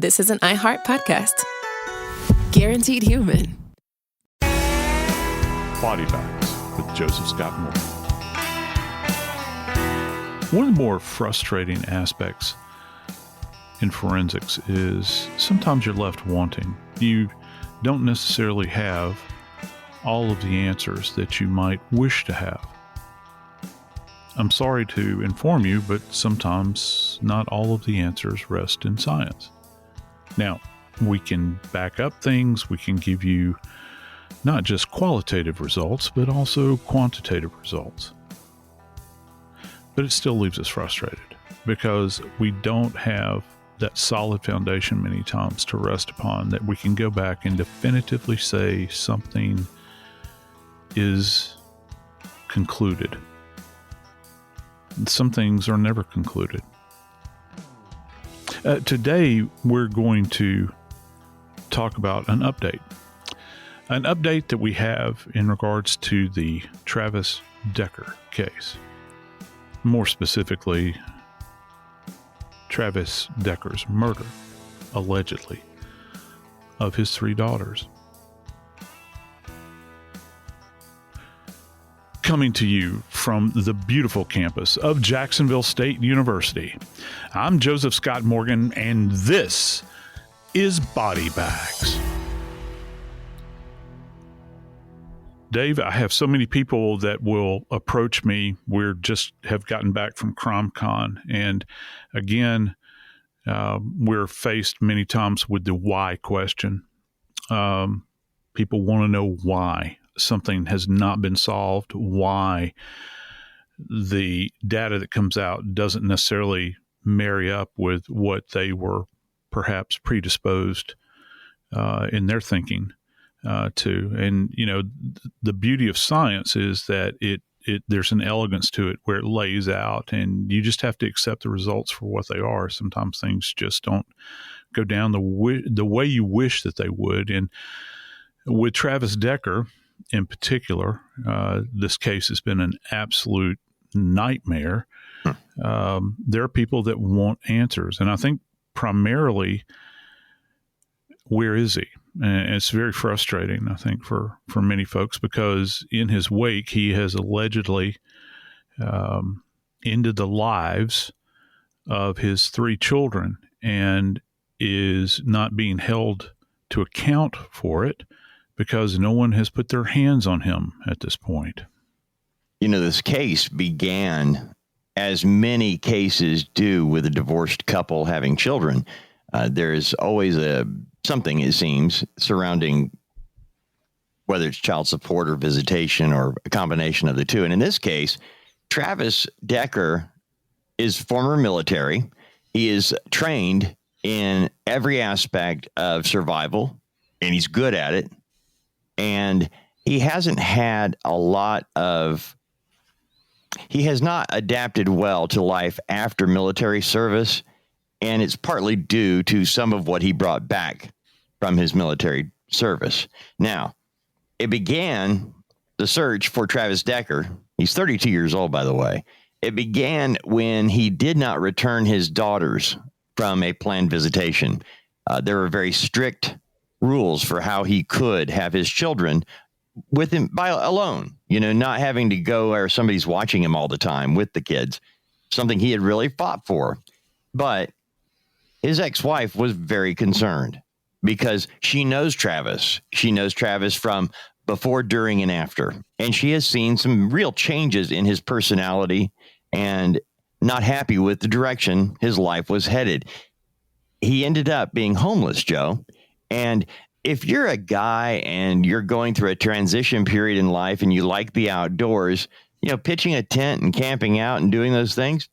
This is an iHeart podcast. Guaranteed human. Body Bags with Joseph Scott Moore. One of the more frustrating aspects in forensics is sometimes you're left wanting. You don't necessarily have all of the answers that you might wish to have. I'm sorry to inform you, but sometimes not all of the answers rest in science. Now, we can back up things, we can give you not just qualitative results, but also quantitative results. But it still leaves us frustrated because we don't have that solid foundation many times to rest upon that we can go back and definitively say something is concluded. Some things are never concluded. Today, we're going to talk about an update that we have in regards to the Travis Decker case. More specifically, Travis Decker's murder, allegedly, of his 3 daughters. Coming to you from the beautiful campus of Jacksonville State University, I'm Joseph Scott Morgan, and this is Body Bags. Dave, I have so many people that will approach me. We're just have gotten back from CrimeCon, and again, we're faced many times with the why question. People want to know why something has not been solved, why the data that comes out doesn't necessarily marry up with what they were perhaps predisposed in their thinking to. And, you know, the beauty of science is that there's an elegance to it where it lays out and you just have to accept the results for what they are. Sometimes things just don't go down the way you wish that they would. And with Travis Decker, in particular, this case has been an absolute nightmare. There are people that want answers, and I think primarily, where is he? And it's very frustrating, I think, for many folks, because in his wake, he has allegedly ended the lives of his 3 children and is not being held to account for it, because no one has put their hands on him at this point. You know, this case began, as many cases do, with a divorced couple having children. There's always something, it seems, surrounding whether it's child support or visitation or a combination of the two. And in this case, Travis Decker is former military. He is trained in every aspect of survival, and he's good at it. And he hasn't had he has not adapted well to life after military service. And it's partly due to some of what he brought back from his military service. Now, it began the search for Travis Decker. He's 32 years old, by the way. It began when he did not return his daughters from a planned visitation. There were very strict rules for how he could have his children with him alone, you know, not having to go where somebody's watching him all the time with the kids, something he had really fought for. But his ex-wife was very concerned because she knows Travis. She knows Travis from before, during, and after. And she has seen some real changes in his personality and not happy with the direction his life was headed. He ended up being homeless, Joe. And if you're a guy and you're going through a transition period in life and you like the outdoors, you know, pitching a tent and camping out and doing those things,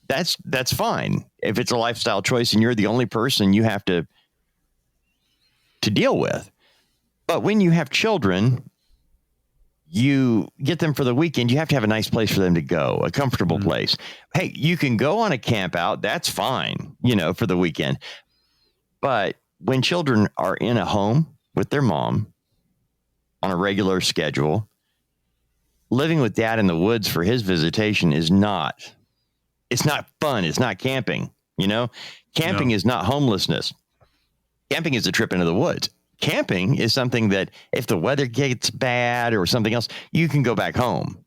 that's fine. If it's a lifestyle choice and you're the only person you have to deal with. But when you have children, you get them for the weekend, you have to have a nice place for them to go, a comfortable place. Hey, you can go on a camp out. That's fine, you know, for the weekend. But when children are in a home with their mom on a regular schedule, living with dad in the woods for his visitation it's not fun. It's not camping, you know? Camping is not homelessness. Camping is a trip into the woods. Camping is something that if the weather gets bad or something else, you can go back home.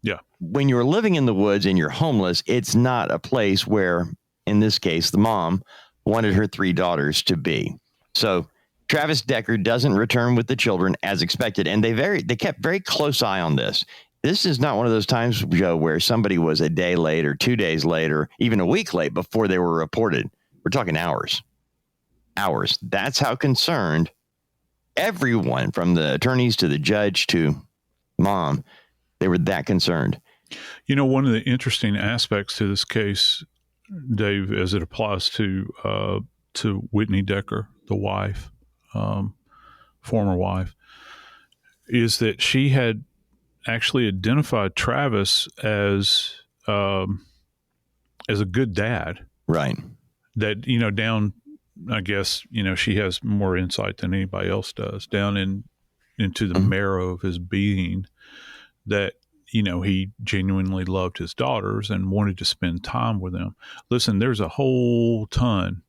Yeah. When you're living in the woods and you're homeless, it's not a place where, in this case, the mom wanted her 3 daughters to be. So Travis Decker doesn't return with the children as expected, and they kept very close eye on this. This is not one of those times, Joe, where somebody was a day late or 2 days late or even a week late before they were reported. We're talking hours. Hours. That's how concerned everyone, from the attorneys to the judge to mom, they were that concerned. You know, one of the interesting aspects to this case, Dave, as it applies to Whitney Decker, the wife, former wife, is that she had actually identified Travis as a good dad. Right. That, I guess, she has more insight than anybody else does down into the marrow of his being, that, he genuinely loved his daughters and wanted to spend time with them. Listen, there's a whole ton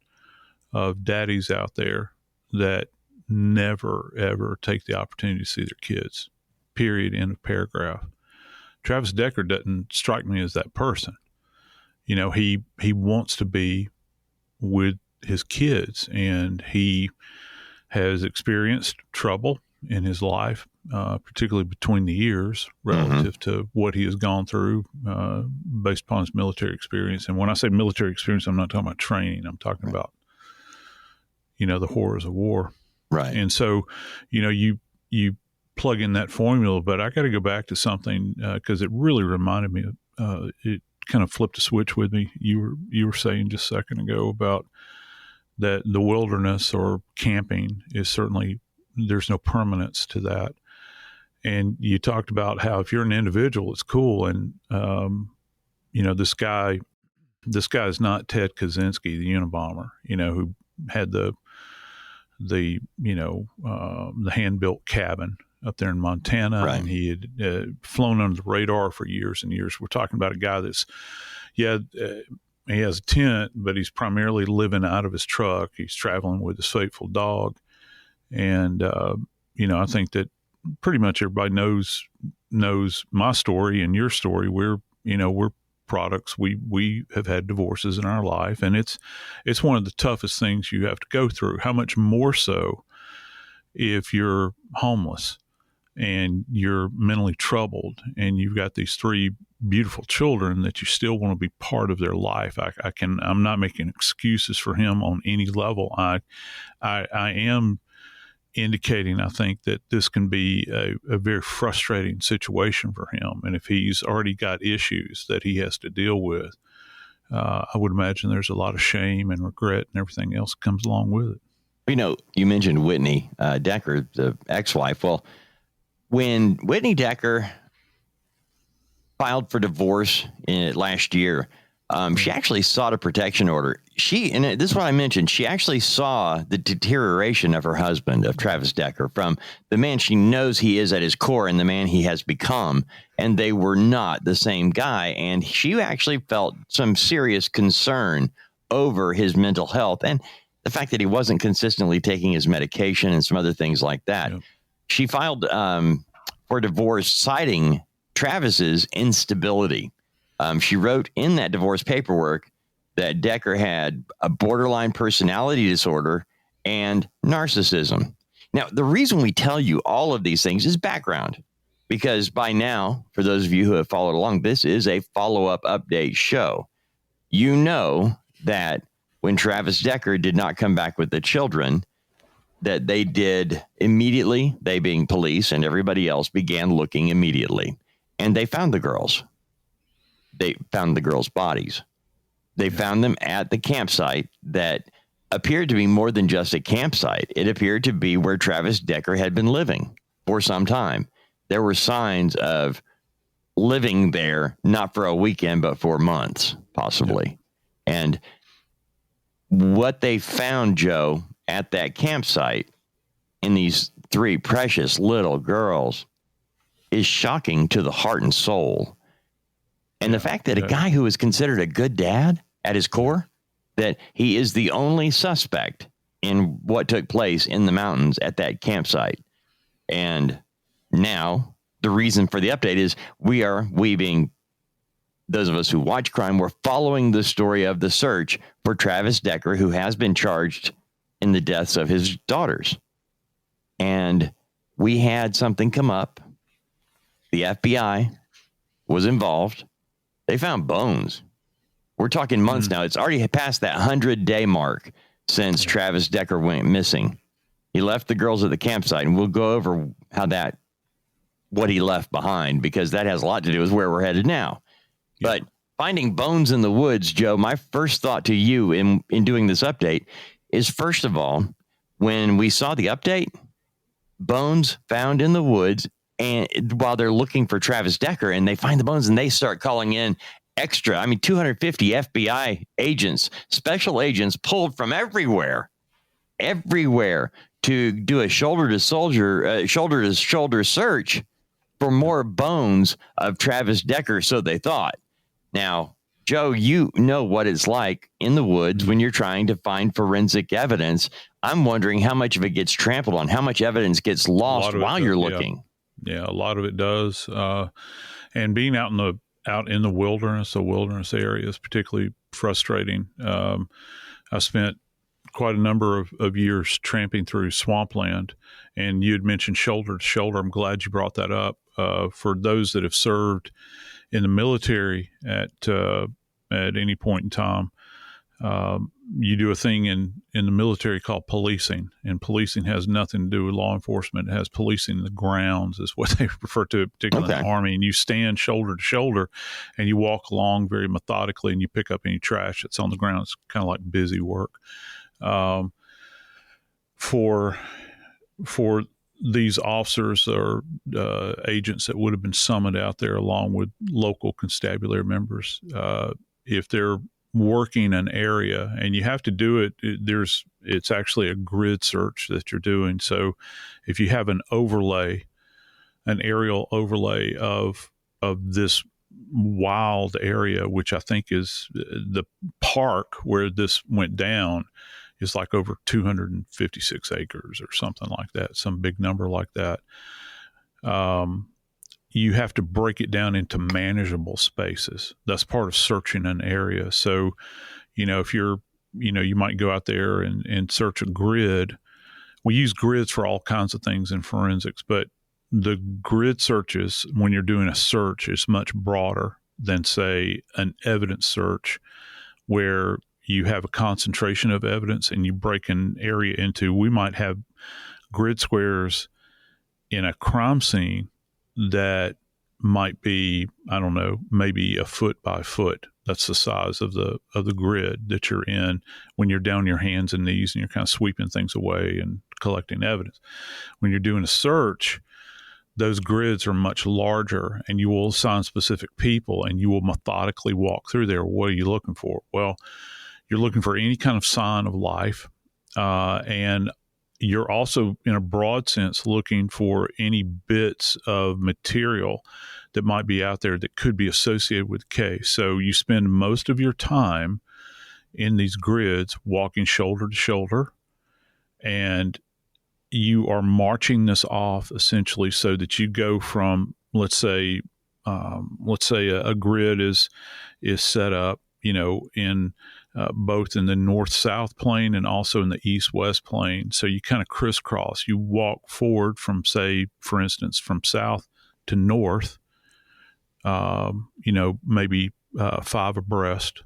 of daddies out there that never, ever take the opportunity to see their kids, period, end of paragraph. Travis Decker doesn't strike me as that person. He wants to be with his kids, and he has experienced trouble in his life, particularly between the years, relative to what he has gone through based upon his military experience. And when I say military experience, I'm not talking about training. I'm talking about, the horrors of war. Right. And so, you plug in that formula, but I got to go back to something because it really reminded me of, it kind of flipped a switch with me. You were saying just a second ago about that the wilderness or camping is certainly, there's no permanence to that. And you talked about how if you're an individual, it's cool. And, this guy is not Ted Kaczynski, the Unabomber, who had the hand-built cabin up there in Montana. Right. And he had flown under the radar for years and years. We're talking about a guy that's, he has a tent, but he's primarily living out of his truck. He's traveling with his faithful dog. And, I think that pretty much everybody knows my story and your story. We're products. We have had divorces in our life, and it's one of the toughest things you have to go through. How much more so if you're homeless and you're mentally troubled and you've got these 3 beautiful children that you still want to be part of their life. I'm not making excuses for him on any level. I am indicating, I think, that this can be a very frustrating situation for him. And if he's already got issues that he has to deal with, I would imagine there's a lot of shame and regret and everything else that comes along with it. You mentioned Whitney Decker, the ex-wife. Well, when Whitney Decker filed for divorce last year, she actually sought a protection order. And this is what I mentioned, she actually saw the deterioration of her husband, of Travis Decker, from the man she knows he is at his core and the man he has become. And they were not the same guy. And she actually felt some serious concern over his mental health and the fact that he wasn't consistently taking his medication and some other things like that. Yep. She filed for divorce, citing Travis's instability. She wrote in that divorce paperwork that Decker had a borderline personality disorder and narcissism. Now, the reason we tell you all of these things is background, because by now, for those of you who have followed along, this is a follow-up update show. You know that when Travis Decker did not come back with the children, that they did immediately, they being police and everybody else, began looking immediately. And they found the girls. They found the girls' bodies. They found them at the campsite that appeared to be more than just a campsite. It appeared to be where Travis Decker had been living for some time. There were signs of living there, not for a weekend, but for months, possibly. Yeah. And what they found, Joe, at that campsite in these 3 precious little girls is shocking to the heart and soul. And the fact that a guy who is considered a good dad at his core, that he is the only suspect in what took place in the mountains at that campsite. And now the reason for the update is we being those of us who watch crime, we're following the story of the search for Travis Decker, who has been charged in the deaths of his daughters. And we had something come up. The FBI was involved. They found bones. We're talking months now. It's already past that 100-day mark since Travis Decker went missing. He left the girls at the campsite, and we'll go over what he left behind, because that has a lot to do with where we're headed now. Yeah. But finding bones in the woods, Joe, my first thought to you in doing this update is, first of all, when we saw the update, bones found in the woods, and while they're looking for Travis Decker, and they find the bones, and they start calling in 250 FBI agents, special agents pulled from everywhere to do a shoulder to shoulder search for more bones of Travis Decker. So they thought. Now, Joe, you know what it's like in the woods when you're trying to find forensic evidence. I'm wondering how much of it gets trampled on, how much evidence gets lost while you're looking. Yeah, a lot of it does. And being out in the wilderness area is particularly frustrating. I spent quite a number of years tramping through swampland, and you had mentioned shoulder to shoulder. I'm glad you brought that up. For those that have served in the military at any point in time, you do a thing in the military called policing, and policing has nothing to do with law enforcement. It has policing the grounds, is what they refer to it, particularly in the Army. And you stand shoulder to shoulder, and you walk along very methodically, and you pick up any trash that's on the ground. It's kind of like busy work. For these officers or agents that would have been summoned out there along with local constabulary members, if they're working an area, and you have to do it, it's actually a grid search that you're doing. So if you have an aerial overlay of this wild area, which I think is the park where this went down, is like over 256 acres or something like that, some big number like that. You have to break it down into manageable spaces. That's part of searching an area. So, if you might go out there and search a grid. We use grids for all kinds of things in forensics, but the grid searches, when you're doing a search, is much broader than, say, an evidence search, where you have a concentration of evidence and you break an area into, we might have grid squares in a crime scene that might be, I don't know, maybe a foot by foot. That's the size of the grid that you're in when you're down on your hands and knees and you're kind of sweeping things away and collecting evidence. When you're doing a search, those grids are much larger, and you will assign specific people, and you will methodically walk through there. What are you looking for? Well, you're looking for any kind of sign of life, and you're also, in a broad sense, looking for any bits of material that might be out there that could be associated with the case. So you spend most of your time in these grids walking shoulder to shoulder, and you are marching this off essentially so that you go from, let's say a grid is set up, in both in the north-south plane and also in the east-west plane. So you kind of crisscross. You walk forward from, say, for instance, from south to north, maybe 5 abreast.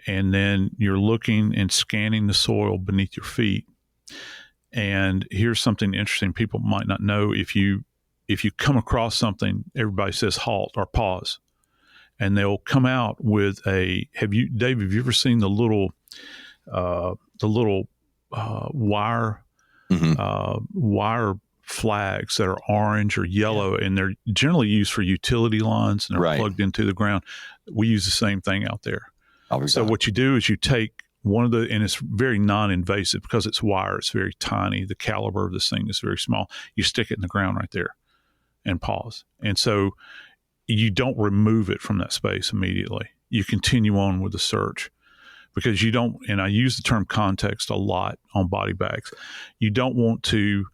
And then you're looking and scanning the soil beneath your feet. And here's something interesting people might not know. If you come across something, everybody says halt or pause. And they'll come out with Dave, have you ever seen the little wire flags that are orange or yellow, and they're generally used for utility lines, and they're plugged into the ground. We use the same thing out there. So what you do is you take one of and it's very non-invasive because it's wire. It's very tiny. The caliber of this thing is very small. You stick it in the ground right there and pause. And so you don't remove it from that space immediately. You continue on with the search. because you don't, and I use the term context a lot on body bags, you don't want to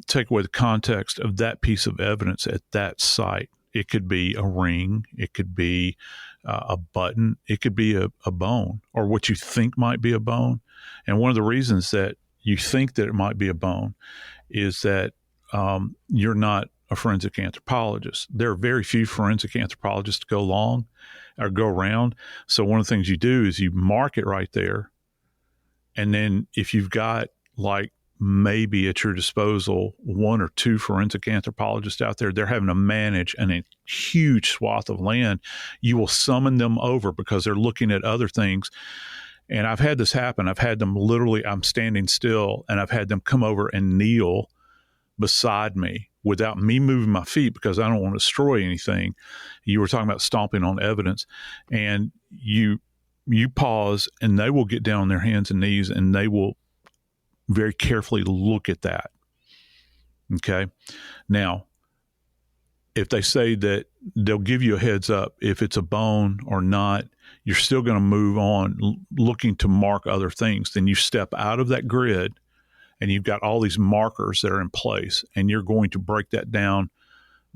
take away the context of that piece of evidence at that site. It could be a ring, it could be a button, it could be a bone, or what you think might be a bone. And one of the reasons that you think that it might be a bone is that you're not a forensic anthropologist. There are very few forensic anthropologists to go around. So one of the things you do is you mark it right there. And then if you've got like maybe at your disposal 1 or 2 forensic anthropologists out there, they're having to manage a huge swath of land. You will summon them over because they're looking at other things. And I've had this happen. I've had them literally, I'm standing still, and I've had them come over and kneel beside me without me moving my feet because I don't want to destroy anything. You were talking about stomping on evidence, and you pause, and they will get down on their hands and knees, and they will very carefully look at that. Okay. Now, if they say that they'll give you a heads up if it's a bone or not, you're still going to move on looking to mark other things. Then you step out of that grid and you've got all these markers that are in place, and you're going to break that down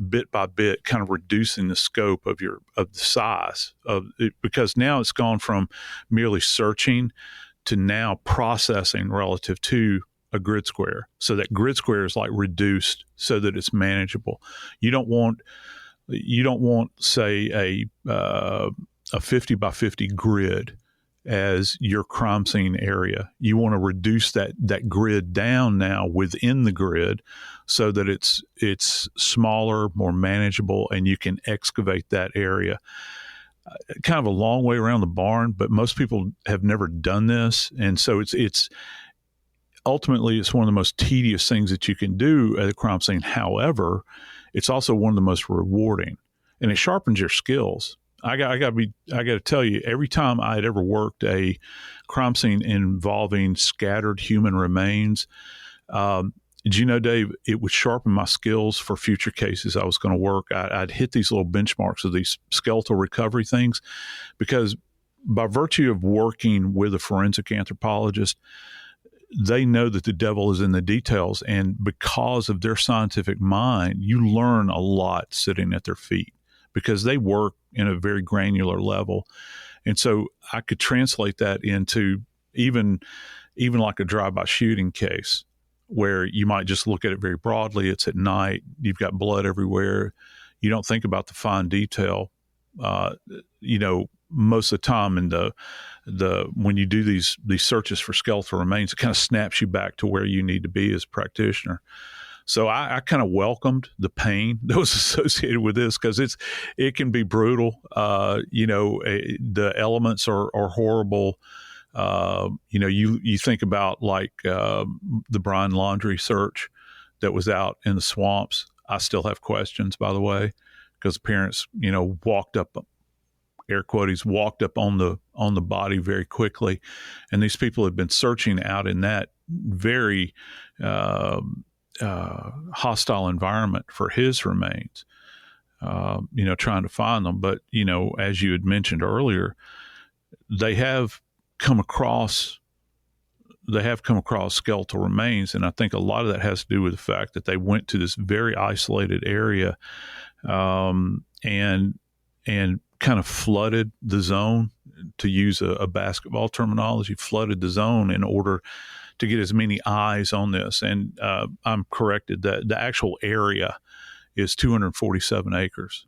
bit by bit, kind of reducing the scope of the size of it, because now it's gone from merely searching to now processing relative to a grid square. So that grid square is like reduced so that it's manageable. You don't want, say, a 50 by 50 grid as your crime scene area. You want to reduce that grid down now within the grid so that it's smaller, more manageable, and you can excavate that area. Kind of a long way around the barn, but most people have never done this. And so it's ultimately, it's one of the most tedious things that you can do at a crime scene. However, it's also one of the most rewarding, and it sharpens your skills. I got to tell you, every time I had ever worked a crime scene involving scattered human remains, did you know, Dave, it would sharpen my skills for future cases I was going to work. I'd hit these little benchmarks of these skeletal recovery things because by virtue of working with a forensic anthropologist, they know that the devil is in the details. And because of their scientific mind, you learn a lot sitting at their feet because they work in a very granular level. And so I could translate that into even like a drive-by shooting case, where you might just look at it very broadly. It's at night. You've got blood everywhere. You don't think about the fine detail. Most of the time in when you do these searches for skeletal remains, it kind of snaps you back to where you need to be as a practitioner. So I kind of welcomed the pain that was associated with this because it can be brutal. The elements are horrible. You think about like the Brian Laundrie search that was out in the swamps. I still have questions, by the way, because parents, walked up, air quotes, walked up on the body very quickly, and these people have been searching out in that very hostile environment for his remains, trying to find them. But as you had mentioned earlier, they have come across skeletal remains, and I think a lot of that has to do with the fact that they went to this very isolated area, and kind of flooded the zone, to use a basketball terminology, flooded the zone in order to get as many eyes on this. And I'm corrected that the actual area is 247 acres.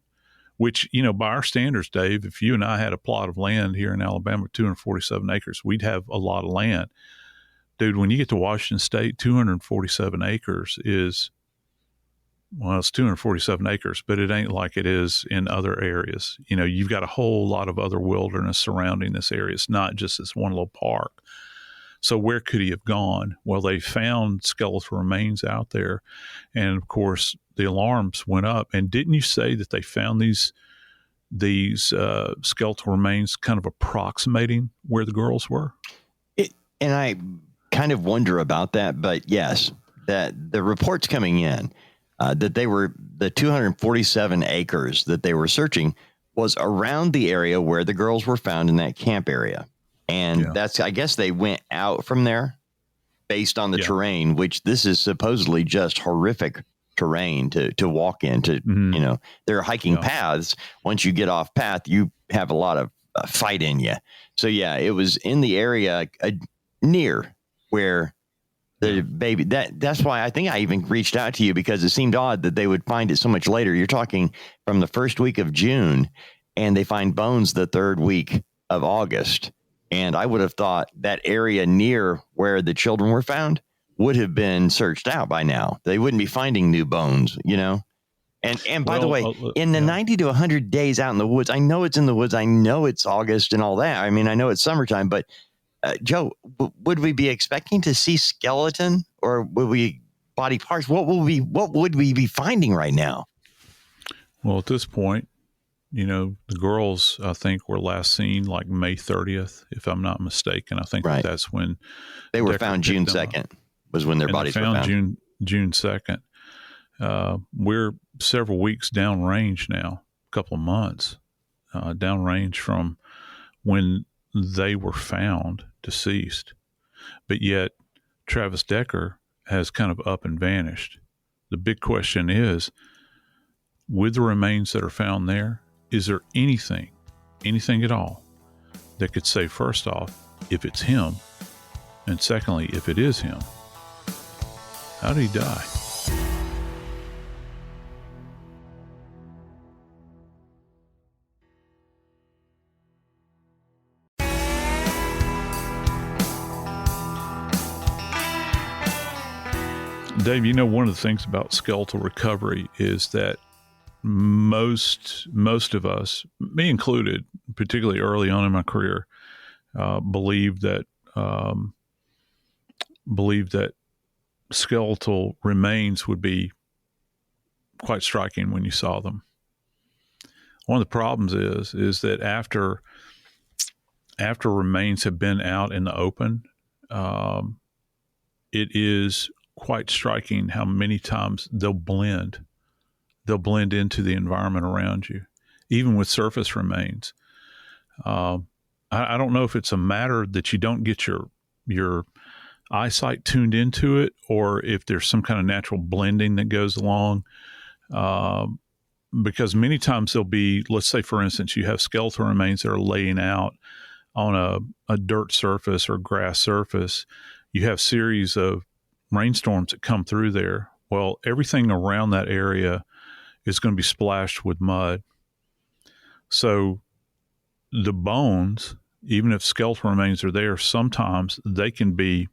Which, by our standards, Dave, if you and I had a plot of land here in Alabama, 247 acres, we'd have a lot of land. Dude, when you get to Washington State, 247 acres is, it's 247 acres, but it ain't like it is in other areas. You've got a whole lot of other wilderness surrounding this area. It's not just this one little park. So where could he have gone? Well, they found skeletal remains out there. And, of course, the alarms went up. And didn't you say that they found these skeletal remains kind of approximating where the girls were? And I kind of wonder about that. But, yes, that the reports coming in that the 247 acres that they were searching was around the area where the girls were found in that camp area. And I guess they went out from there based on the terrain, which this is supposedly just horrific terrain to walk into. There are hiking paths. Once you get off path, you have a lot of fight in you. So it was in the area near where the baby, that's why I think I even reached out to you, because it seemed odd that they would find it so much later. You're talking from the first week of June, and they find bones the third week of August. And I would have thought that area near where the children were found would have been searched out by now. They wouldn't be finding new bones, And by the way, in the 90 to 100 days out in the woods, I know it's in the woods. I know it's August and all that. I mean, I know it's summertime, but Joe, would we be expecting to see skeleton, or would we body parts? What would we be finding right now? Well, at this point, the girls, I think, were last seen like May 30th, if I'm not mistaken. I think that's when they were found. June 2nd was when their bodies were found. June 2nd. We're several weeks downrange now, a couple of months downrange from when they were found deceased. But yet Travis Decker has kind of up and vanished. The big question is, with the remains that are found there, is there anything at all that could say, first off, if it's him, and secondly, if it is him, how did he die? Dave, one of the things about skeletal recovery is that most of us, me included, particularly early on in my career, believed that skeletal remains would be quite striking when you saw them. One of the problems is that after remains have been out in the open, it is quite striking how many times they'll blend into the environment around you, even with surface remains. I don't know if it's a matter that you don't get your eyesight tuned into it, or if there's some kind of natural blending that goes along. Because many times there'll be, let's say, for instance, you have skeletal remains that are laying out on a dirt surface or grass surface. You have series of rainstorms that come through there. Well, everything around that area is going to be splashed with mud. So the bones, even if skeletal remains are there, sometimes they can be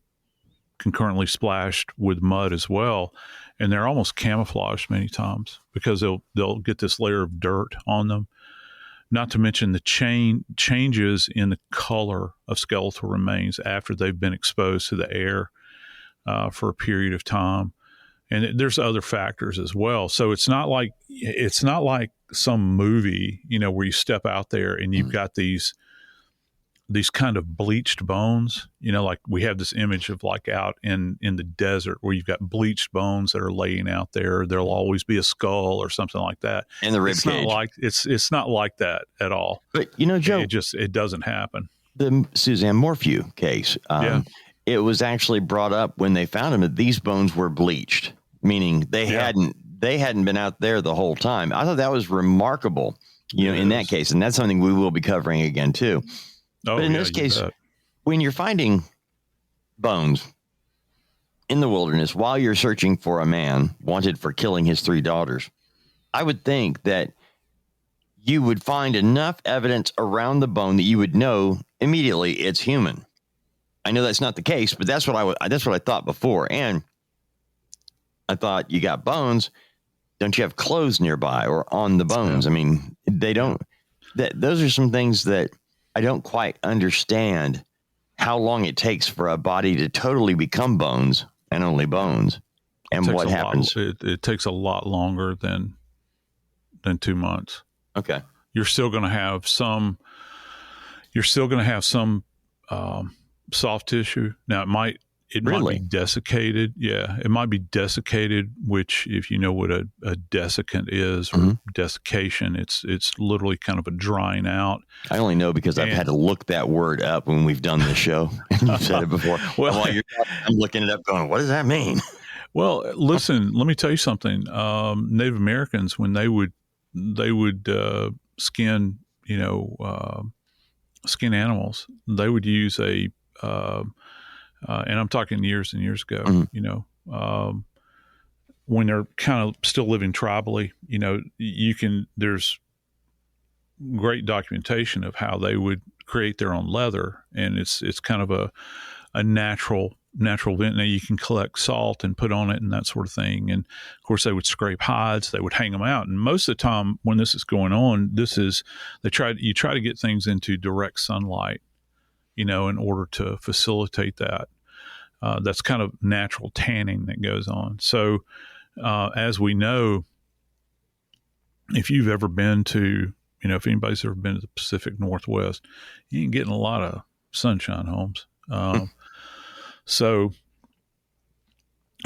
concurrently splashed with mud as well. And they're almost camouflaged many times because they'll get this layer of dirt on them. Not to mention the changes in the color of skeletal remains after they've been exposed to the air for a period of time. And there's other factors as well. So it's not like some movie, where you step out there and you've got these kind of bleached bones, like we have this image of like out in the desert where you've got bleached bones that are laying out there. There'll always be a skull or something like that. And the rib cage. It's not like that at all. But Joe, it doesn't happen. The Suzanne Morphew case, it was actually brought up when they found him that these bones were bleached, meaning they hadn't been out there the whole time. I thought that was remarkable, in that case. And that's something we will be covering again too. But in this case, when you're finding bones in the wilderness while you're searching for a man wanted for killing his 3 daughters, I would think that you would find enough evidence around the bone that you would know immediately it's human. I know that's not the case, but that's what I thought before. And I thought, you got bones. Don't you have clothes nearby or on the bones? I mean, they don't. Those are some things that I don't quite understand, how long it takes for a body to totally become bones and only bones, and what happens. It takes a lot longer than 2 months. Okay. You're still going to have some soft tissue. Now It might Really? be desiccated. Yeah, it might be desiccated, which if you know what a desiccant is or desiccation, it's literally kind of a drying out. I only know because I've had to look that word up when we've done this show. And you've said it before. Well, and while you're talking, I'm looking it up going, what does that mean? Well, listen, let me tell you something. Native Americans, when they would skin, skin animals, they would use and I'm talking years and years ago, when they're kind of still living tribally, there's great documentation of how they would create their own leather. And it's kind of a natural vent. Now you can collect salt and put on it and that sort of thing. And of course they would scrape hides, they would hang them out. And most of the time when this is going on, you try to get things into direct sunlight, in order to facilitate that. That's kind of natural tanning that goes on. So, as we know, if you've ever been to, if anybody's ever been to the Pacific Northwest, you ain't getting a lot of sunshine homes. So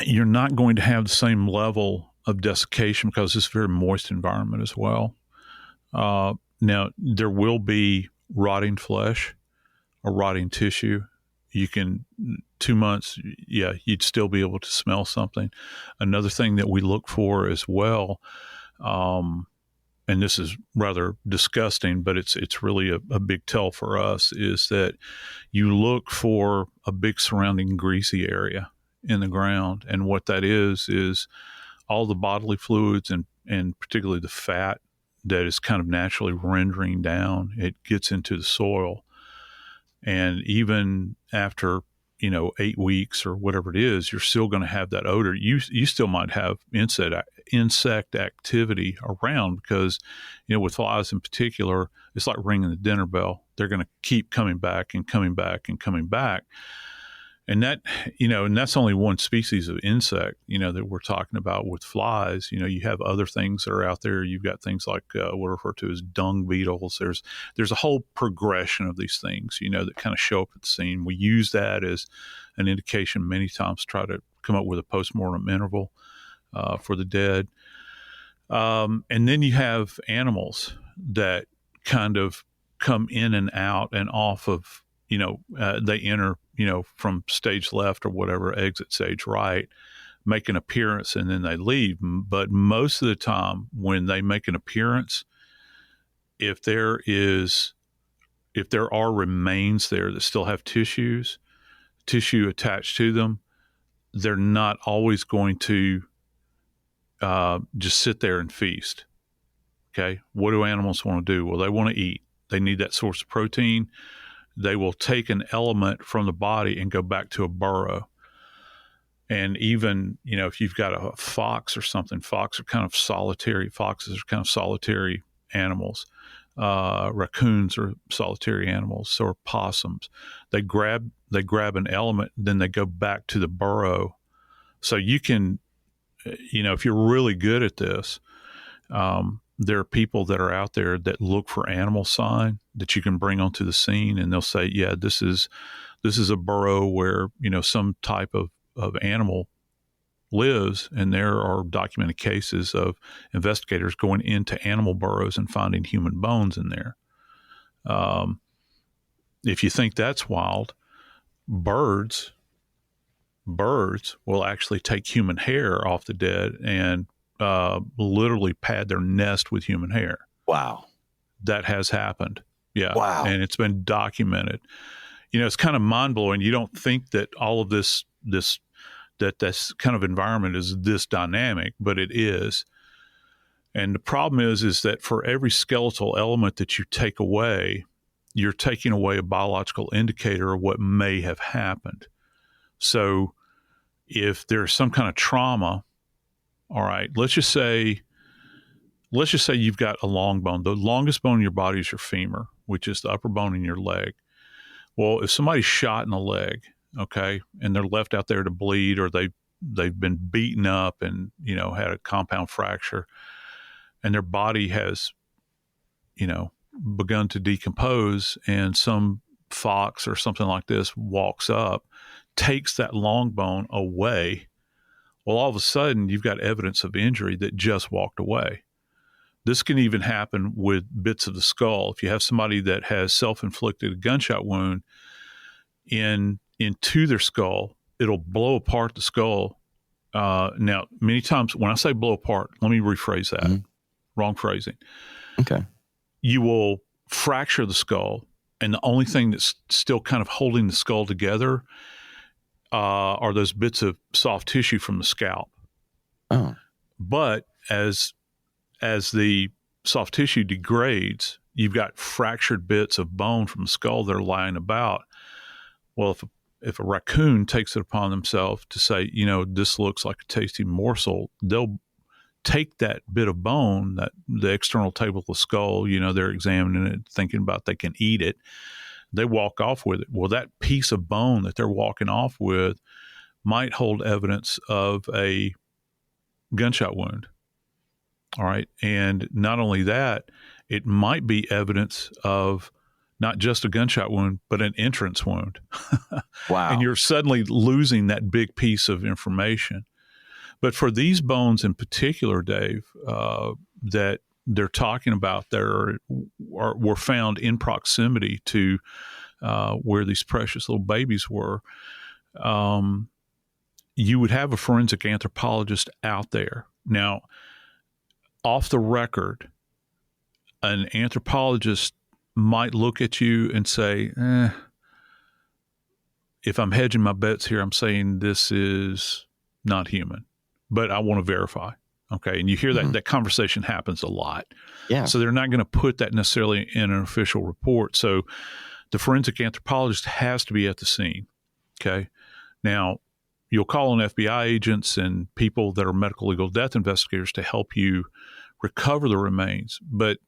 you're not going to have the same level of desiccation because it's a very moist environment as well. Now, there will be rotting flesh or rotting tissue. You can, 2 months, you'd still be able to smell something. Another thing that we look for as well, and this is rather disgusting, but it's really a big tell for us, is that you look for a big surrounding greasy area in the ground. And what that is all the bodily fluids and particularly the fat that is kind of naturally rendering down. It gets into the soil. And even after, 8 weeks or whatever it is, you're still going to have that odor. You still might have insect activity around because, with flies in particular, it's like ringing the dinner bell. They're going to keep coming back and coming back and coming back. And that, and that's only one species of insect, that we're talking about with flies. You have other things that are out there. You've got things like what are referred to as dung beetles. There's a whole progression of these things, that kind of show up at the scene. We use that as an indication many times to try to come up with a postmortem interval for the dead. And then you have animals that kind of come in and out and off of, they enter, from stage left or whatever, exit stage right, make an appearance, and then they leave. But most of the time when they make an appearance, if there are remains there that still have tissue attached to them, they're not always going to just sit there and feast. Okay. What do animals want to do? Well, they want to eat. They need that source of protein. They will take an element from the body and go back to a burrow. And even, if you've got a fox or something, foxes are kind of solitary animals. Raccoons are solitary animals, so are possums. They grab an element, then they go back to the burrow. So you can, if you're really good at this, there are people that are out there that look for animal sign that you can bring onto the scene, and they'll say, yeah, this is a burrow where, some type of animal lives. And there are documented cases of investigators going into animal burrows and finding human bones in there. If you think that's wild, birds will actually take human hair off the dead and literally pad their nest with human hair. Wow. That has happened. Yeah. Wow. And it's been documented. It's kind of mind blowing. You don't think that all of this kind of environment is this dynamic, but it is. And the problem is that for every skeletal element that you take away, you're taking away a biological indicator of what may have happened. So if there's some kind of trauma, all right, let's just say you've got a long bone. The longest bone in your body is your femur, which is the upper bone in your leg. Well, if somebody's shot in the leg, okay, and they're left out there to bleed, or they've been beaten up and, had a compound fracture, and their body has, begun to decompose, and some fox or something like this walks up, takes that long bone away, well, all of a sudden you've got evidence of injury that just walked away. This can even happen with bits of the skull. If you have somebody that has self-inflicted gunshot wound into their skull, it'll blow apart the skull. Now, many times when I say blow apart, let me rephrase that. Mm-hmm. Wrong phrasing. Okay. You will fracture the skull, and the only thing that's still kind of holding the skull together are those bits of soft tissue from the scalp. Oh. But as the soft tissue degrades, you've got fractured bits of bone from the skull that are lying about. Well, if a raccoon takes it upon themselves to say, this looks like a tasty morsel, they'll take that bit of bone, that the external table of the skull, they're examining it, thinking about they can eat it. They walk off with it. Well, that piece of bone that they're walking off with might hold evidence of a gunshot wound. All right. And not only that, it might be evidence of not just a gunshot wound, but an entrance wound. Wow. And you're suddenly losing that big piece of information. But for these bones in particular, Dave, that they're talking about were found in proximity to where these precious little babies were, you would have a forensic anthropologist out there. Now, off the record, an anthropologist might look at you and say, if I'm hedging my bets here, I'm saying this is not human, but I want to verify. Okay. And you hear that conversation happens a lot. Yeah. So they're not going to put that necessarily in an official report. So the forensic anthropologist has to be at the scene. Okay. Now, you'll call on FBI agents and people that are medical legal death investigators to help you recover the remains. But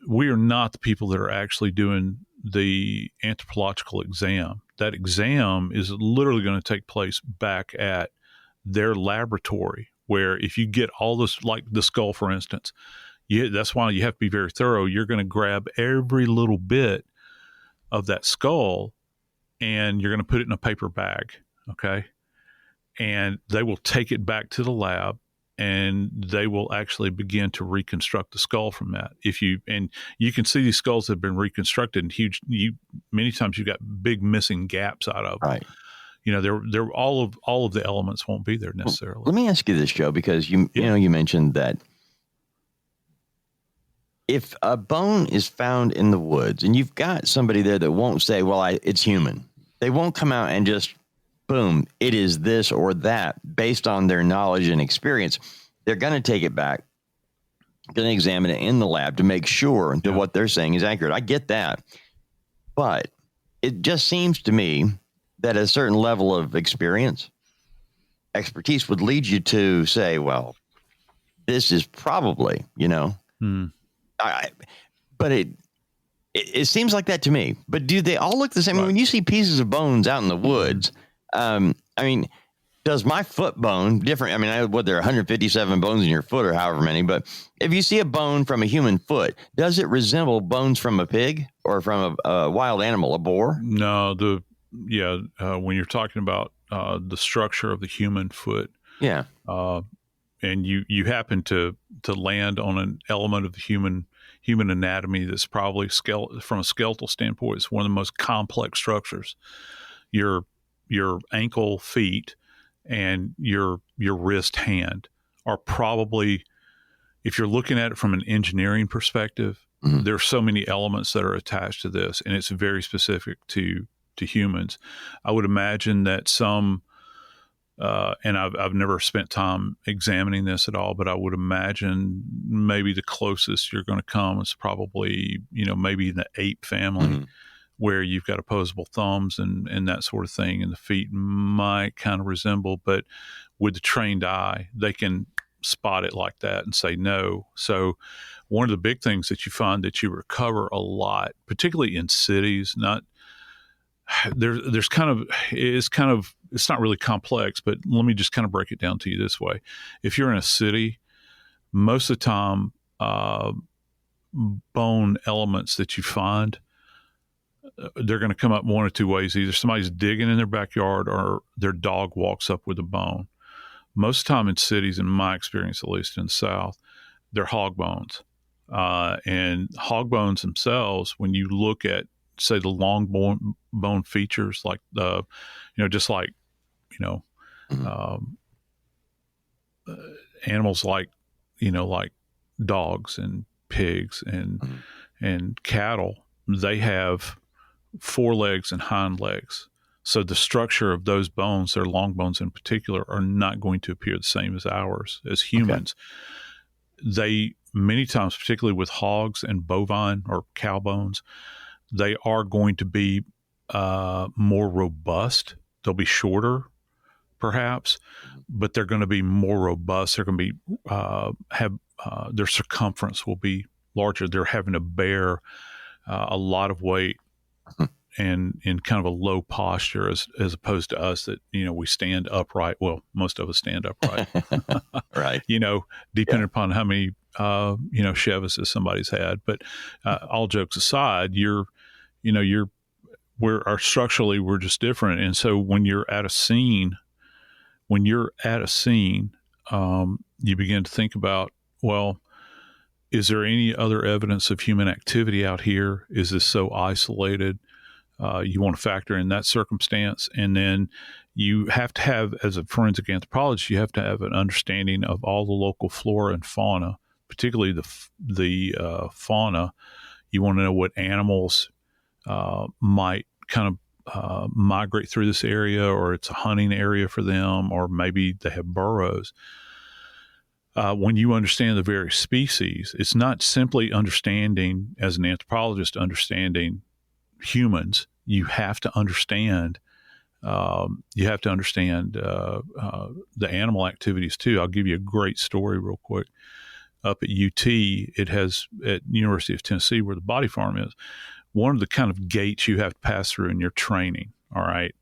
we are not the people that are actually doing the anthropological exam. That exam is literally going to take place back at their laboratory, where if you get all this, like the skull, for instance, that's why you have to be very thorough. You're going to grab every little bit of that skull and you're going to put it in a paper bag. Okay. And they will take it back to the lab and they will actually begin to reconstruct the skull from that. And you can see these skulls that have been reconstructed and many times you've got big missing gaps out of them. Right. They're all of the elements won't be there necessarily. Well, let me ask you this, Joe, because you mentioned that if a bone is found in the woods and you've got somebody there that won't say, well, it's human. They won't come out and just, boom, it is this or that based on their knowledge and experience. They're going to take it back, going to examine it in the lab to make sure that what they're saying is accurate. I get that. But it just seems to me that a certain level of expertise would lead you to say, well, this is probably, but it seems like that to me. But do they all look the same? Right. When you see pieces of bones out in the woods, does my foot bone different? There are 157 bones in your foot or however many, but if you see a bone from a human foot, does it resemble bones from a pig or from a wild animal, a boar? No, when you're talking about the structure of the human foot, and you happen to land on an element of the human anatomy that's probably from a skeletal standpoint, it's one of the most complex structures. Your ankle, feet, and your wrist, hand are probably, if you're looking at it from an engineering perspective, there are so many elements that are attached to this, and it's very specific to humans. I would imagine that some, and I've never spent time examining this at all, but I would imagine maybe the closest you're going to come is probably, maybe in the ape family, where you've got opposable thumbs and that sort of thing, and the feet might kind of resemble, but with the trained eye, they can spot it like that and say no. So one of the big things that you find that you recover a lot, particularly in cities, it's not really complex, but let me just kind of break it down to you this way. If you're in a city, most of the time, bone elements that you find, they're going to come up one or two ways. Either somebody's digging in their backyard or their dog walks up with a bone. Most of the time in cities, in my experience, at least in the South, they're hog bones. And hog bones themselves, when you look at, say, the long bone features, like just like, animals like, like dogs and pigs and cattle, they have forelegs and hind legs. So the structure of those bones, their long bones in particular, are not going to appear the same as ours as humans. Okay. They, many times, particularly with hogs and bovine or cow bones, they are going to be more robust. They'll be shorter, perhaps, but they're going to be more robust. They're going to be their circumference will be larger. They're having to bear a lot of weight and in kind of a low posture as opposed to us that, we stand upright. Well, most of us stand upright, right. Depending upon how many, Chevises somebody's had. But all jokes aside, structurally, we're just different. And so when you're at a scene, you begin to think about, well, is there any other evidence of human activity out here? Is this so isolated? You want to factor in that circumstance. And then you have to have, as a forensic anthropologist, you have to have an understanding of all the local flora and fauna, particularly the fauna. You want to know what animals might kind of migrate through this area, or it's a hunting area for them, or maybe they have burrows. When you understand the various species, it's not simply understanding, as an anthropologist, understanding humans. You have to understand. The animal activities too. I'll give you a great story real quick. Up at UT, it has at University of Tennessee, where the body farm is, one of the kind of gates you have to pass through in your training. All right,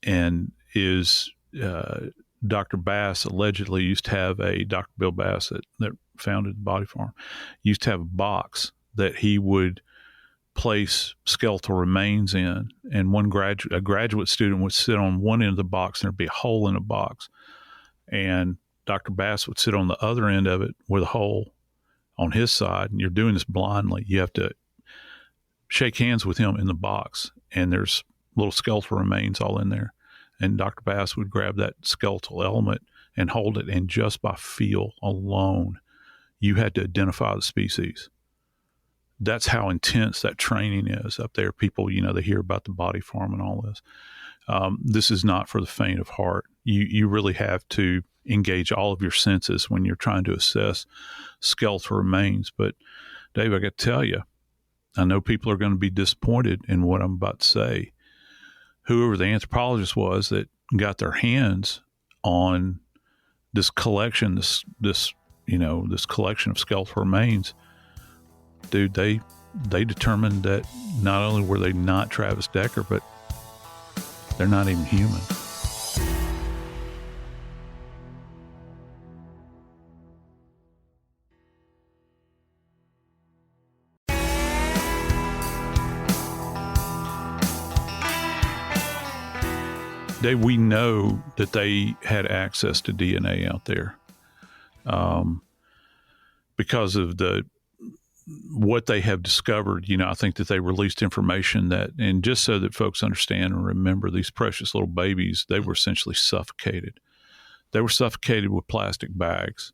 and is Dr. Bass allegedly used to have Dr. Bill Bass that founded the body farm, used to have a box that he would place skeletal remains in, and a graduate student would sit on one end of the box, and there'd be a hole in the box, and Dr. Bass would sit on the other end of it with a hole on his side, and you're doing this blindly. You have to shake hands with him in the box, and there's little skeletal remains all in there, and Dr. Bass would grab that skeletal element and hold it, and just by feel alone, you had to identify the species. That's how intense that training is up there. People, they hear about the body farm and all this. This is not for the faint of heart. You really have to engage all of your senses when you're trying to assess skeletal remains. But Dave, I got to tell you, I know people are going to be disappointed in what I'm about to say. Whoever the anthropologist was that got their hands on this collection, this collection of skeletal remains, dude, they determined that not only were they not Travis Decker, but they're not even human. Dave, we know that they had access to DNA out there because of what they have discovered. I think that they released information and just so that folks understand and remember, these precious little babies, they were essentially suffocated. They were suffocated with plastic bags.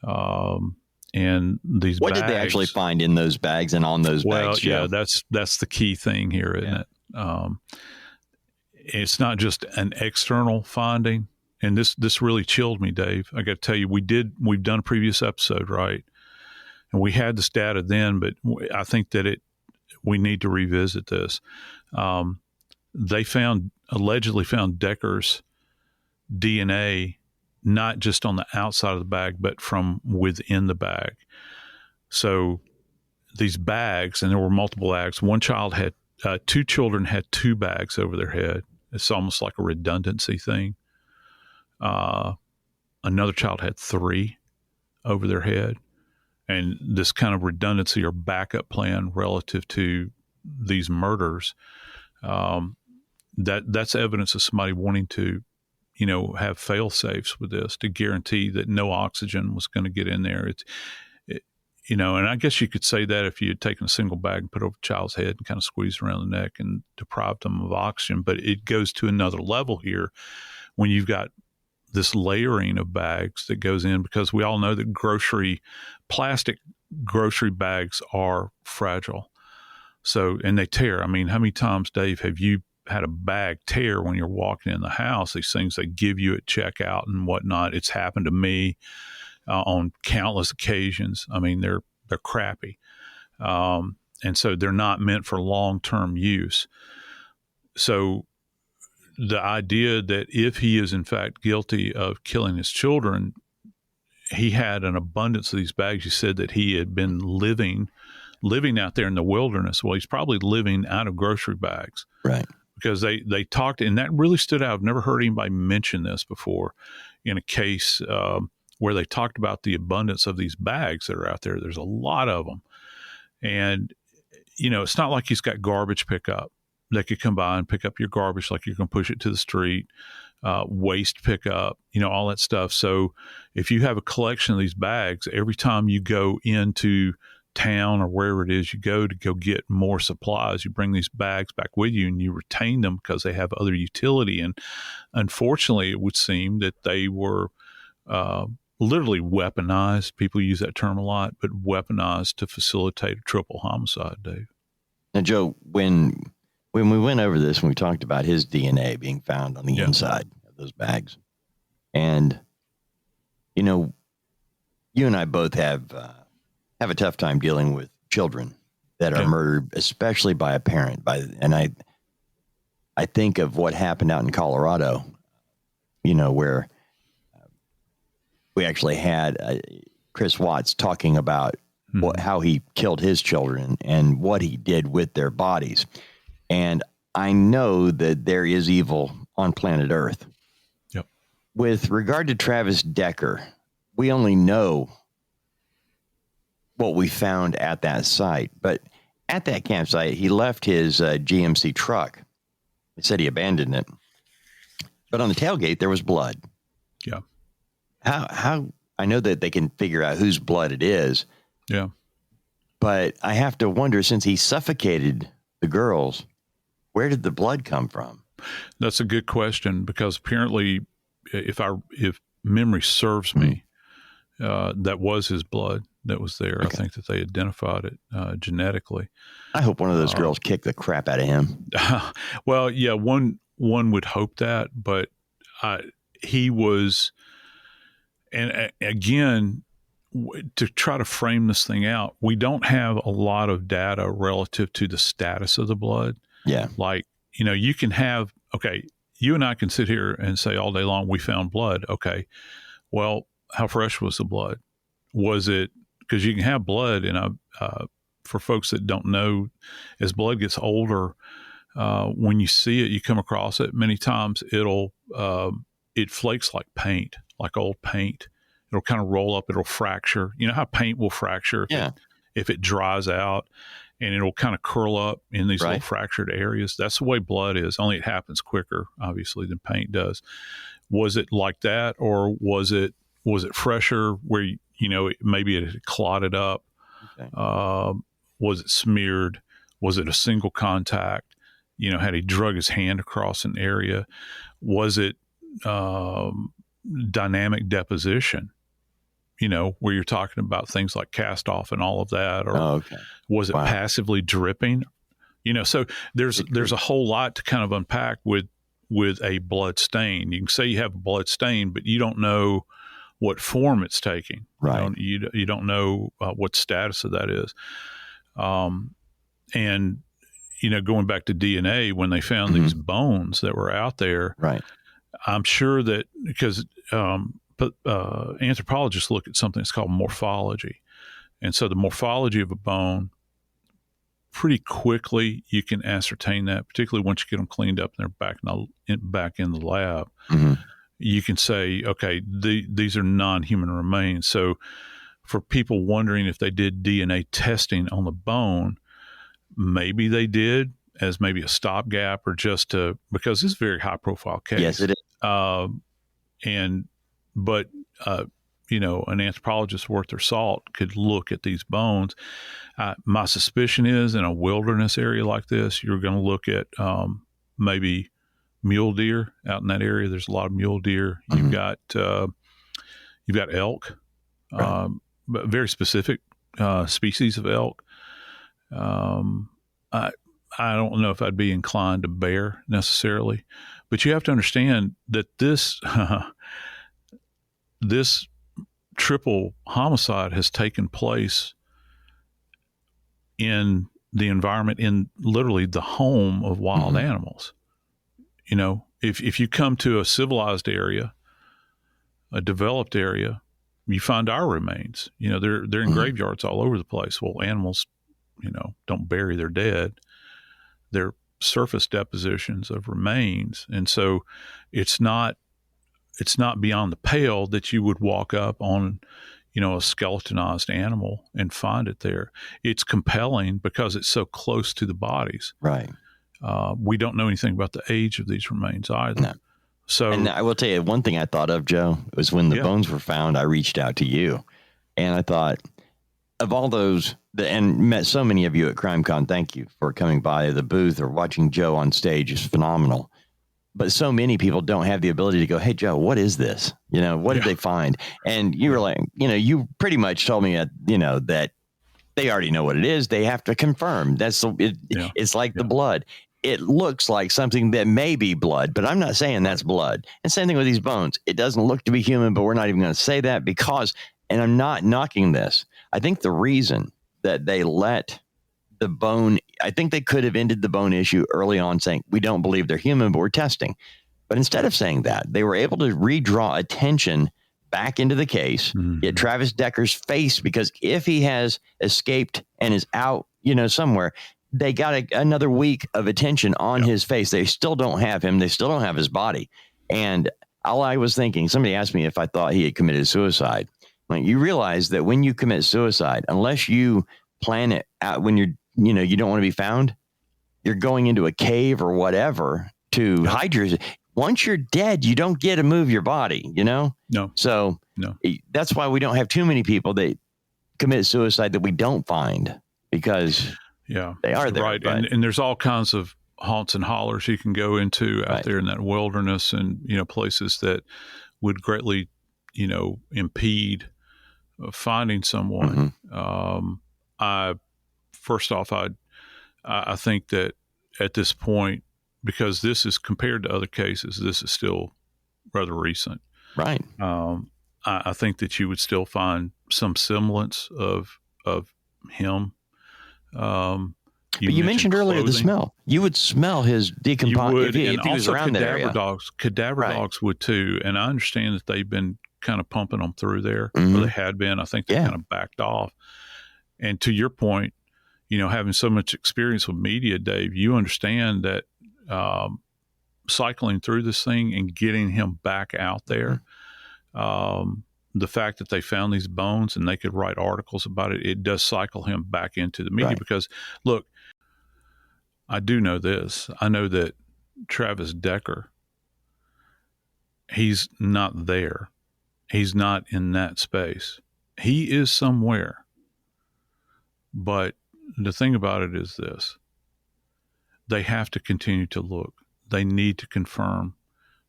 And these what bags, did they actually find in those bags and on those bags? Well, yeah, that's the key thing here, isn't it? It's not just an external finding. And this really chilled me, Dave. I got to tell you, we've done a previous episode, right? And we had this data then, but I think that we need to revisit this. They allegedly found Decker's DNA, not just on the outside of the bag, but from within the bag. So these bags, and there were multiple bags. Two children had two bags over their head. It's almost like a redundancy thing. Another child had three over their head. And this kind of redundancy or backup plan relative to these murders, that's evidence of somebody wanting to, have fail safes with this to guarantee that no oxygen was going to get in there. And I guess you could say that if you had taken a single bag and put it over a child's head and kind of squeezed around the neck and deprived them of oxygen. But it goes to another level here when you've got this layering of bags that goes in, because we all know that plastic grocery bags are fragile. So, and they tear. I mean, how many times, Dave, have you had a bag tear when you're walking in the house? These things they give you at checkout and whatnot. It's happened to me on countless occasions. I mean, they're crappy. And so they're not meant for long-term use. So the idea that if he is in fact guilty of killing his children, he had an abundance of these bags. You said that he had been living out there in the wilderness. Well, he's probably living out of grocery bags. Right. Because they talked, and that really stood out. I've never heard anybody mention this before in a case where they talked about the abundance of these bags that are out there. There's a lot of them. And, it's not like he's got garbage pickup. They could come by and pick up your garbage like you're going to push it to the street, waste pickup, all that stuff. So if you have a collection of these bags, every time you go into town or wherever it is you go to go get more supplies, you bring these bags back with you and you retain them because they have other utility. And unfortunately, it would seem that they were literally weaponized. People use that term a lot, but weaponized to facilitate a triple homicide, Dave. Now, Joe, when we went over this, and we talked about his DNA being found on the inside of those bags, and you and I both have a tough time dealing with children that are murdered, especially by a parent. And I think of what happened out in Colorado, where we actually had Chris Watts talking about how he killed his children and what he did with their bodies. And I know that there is evil on planet Earth. Yep. With regard to Travis Decker, we only know what we found at that site. But at that campsite, he left his GMC truck. He said he abandoned it. But on the tailgate, there was blood. Yeah. How I know that they can figure out whose blood it is. Yeah. But I have to wonder, since he suffocated the girls, where did the blood come from? That's a good question, because apparently, if memory serves me, that was his blood that was there. Okay. I think that they identified it genetically. I hope one of those girls kicked the crap out of him. Well, yeah, one would hope that, but he was, and again, to try to frame this thing out, we don't have a lot of data relative to the status of the blood. Yeah. Like, you can have, you and I can sit here and say all day long, we found blood. Okay. Well, how fresh was the blood? Was it, because you can have blood, and for folks that don't know, as blood gets older, when you see it, you come across it many times, it flakes like paint, like old paint. It'll kind of roll up, it'll fracture. You know how paint will fracture if it dries out, and it'll kind of curl up in these little fractured areas. That's the way blood is, only it happens quicker, obviously, than paint does. Was it like that, or was it fresher where, maybe it had clotted up? Okay. Was it smeared? Was it a single contact? Had he drug his hand across an area? Was it dynamic deposition? Where you're talking about things like cast off and all of that, or was it passively dripping? So there's a whole lot to kind of unpack with a blood stain. You can say you have a blood stain, but you don't know what form it's taking. Right. You don't know what status of that is. And going back to DNA, when they found these bones that were out there, I'm sure that because anthropologists look at something that's called morphology. And so the morphology of a bone, pretty quickly you can ascertain that, particularly once you get them cleaned up and they're back in the lab. Mm-hmm. You can say, okay, these are non-human remains. So for people wondering if they did DNA testing on the bone, Maybe they did as maybe a stopgap or just to, because it's a very high profile case. Yes, it is. But an anthropologist worth their salt could look at these bones. My suspicion is in a wilderness area like this, you're going to look at maybe mule deer out in that area. There's a lot of mule deer. You've got elk, Right. but very specific species of elk. I don't know if I'd be inclined to bear necessarily, but you have to understand that this this triple homicide has taken place in the environment, in literally the home of wild animals. If you come to a civilized area, a developed area, you find our remains. They're in graveyards all over the place. Well, animals, don't bury their dead. They're surface depositions of remains. And so it's not beyond the pale that you would walk up on, a skeletonized animal and find it there. It's compelling because it's so close to the bodies. Right. We don't know anything about the age of these remains either. No. So, and I will tell you one thing I thought of, Joe, was when the bones were found, I reached out to you and I thought of all those and met so many of you at CrimeCon. Thank you for coming by the booth or watching Joe on stage is phenomenal. But so many people don't have the ability to go, hey, Joe, what is this? What did they find? And you were like, you pretty much told me, that they already know what it is. They have to confirm. It's like the blood. It looks like something that may be blood, but I'm not saying that's blood. And same thing with these bones. It doesn't look to be human, but we're not even going to say that because, and I'm not knocking this. I think the reason that they let the bone, I think they could have ended the bone issue early on saying, we don't believe they're human, but we're testing. But instead of saying that, they were able to redraw attention back into the case, get Travis Decker's face, because if he has escaped and is out, somewhere, they got another week of attention on his face. They still don't have him. They still don't have his body. And all I was thinking, somebody asked me if I thought he had committed suicide. Like, you realize that when you commit suicide, unless you plan it out when you don't want to be found, you're going into a cave or whatever to hide yourself. Once you're dead, you don't get to move your body, No. So that's why we don't have too many people that commit suicide that we don't find, because they are there. Right. And there's all kinds of haunts and hollers you can go into out there in that wilderness, and, places that would greatly, impede finding someone. I think that at this point, because this is compared to other cases, this is still rather recent. Right. I think that you would still find some semblance of him. You mentioned earlier the smell. You would smell his decomposed if he was around that area. Cadaver dogs would too. And I understand that they've been kind of pumping them through there, or they had been. I think they kind of backed off. And to your point, having so much experience with media, Dave, you understand that cycling through this thing and getting him back out there, the fact that they found these bones and they could write articles about it, it does cycle him back into the media. Because, look, I do know this. I know that Travis Decker, he's not there. He's not in that space. He is somewhere. But the thing about it is this: they have to continue to look. They need to confirm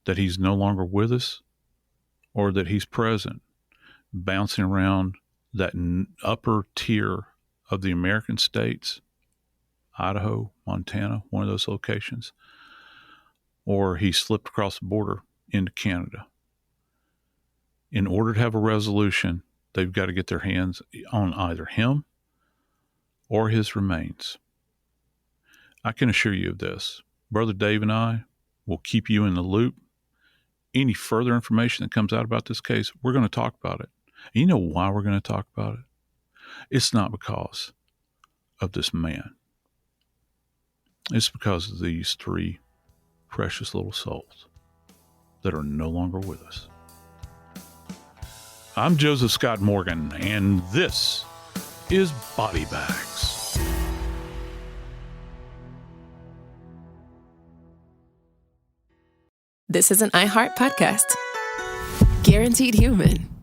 that he's no longer with us, or that he's present, bouncing around that upper tier of the American states, Idaho, Montana, one of those locations, or he slipped across the border into Canada. In order to have a resolution, they've got to get their hands on either him or his remains. I can assure you of this. Brother Dave and I will keep you in the loop. Any further information that comes out about this case, we're going to talk about it. And you know why we're going to talk about it? It's not because of this man. It's because of these three precious little souls that are no longer with us. I'm Joseph Scott Morgan, and this is Body Bags. This is an iHeart podcast. Guaranteed Human.